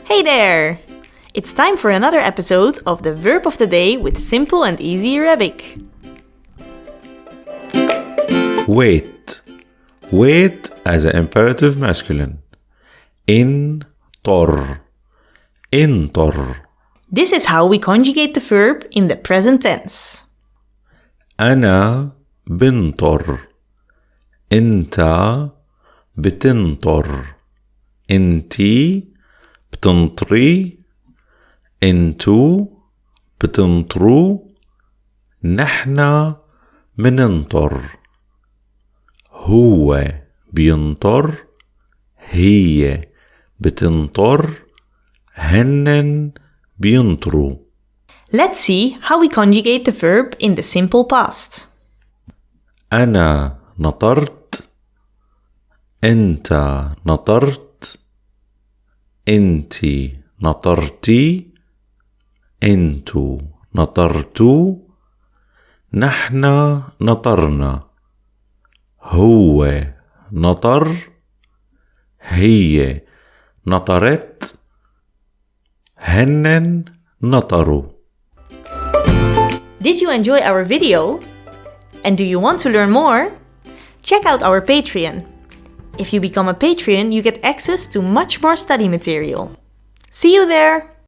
Hey there! It's time for another episode of the Verb of the Day with simple and easy Arabic. Wait. Wait as an imperative masculine. انطر. انطر. This is how we conjugate the verb in the present tense. أنا بنطر. أنت بتنطر. أنتي بتنطري. أنتو بتنطروا. نحنا بننطر. هو بينطر. هي بتنطر. هنن بينطروا. Let's see how we conjugate the verb in the simple past. أنا نطرت. أنت نطرت. أنتي نطرتي. أنتو نطرتوا. نحنا نطرنا. هو نطر. هي نطرت. هنن نطروا. Did you enjoy our video? And do you want to learn more? Check out our Patreon. If you become a patron, you get access to much more study material. See you there!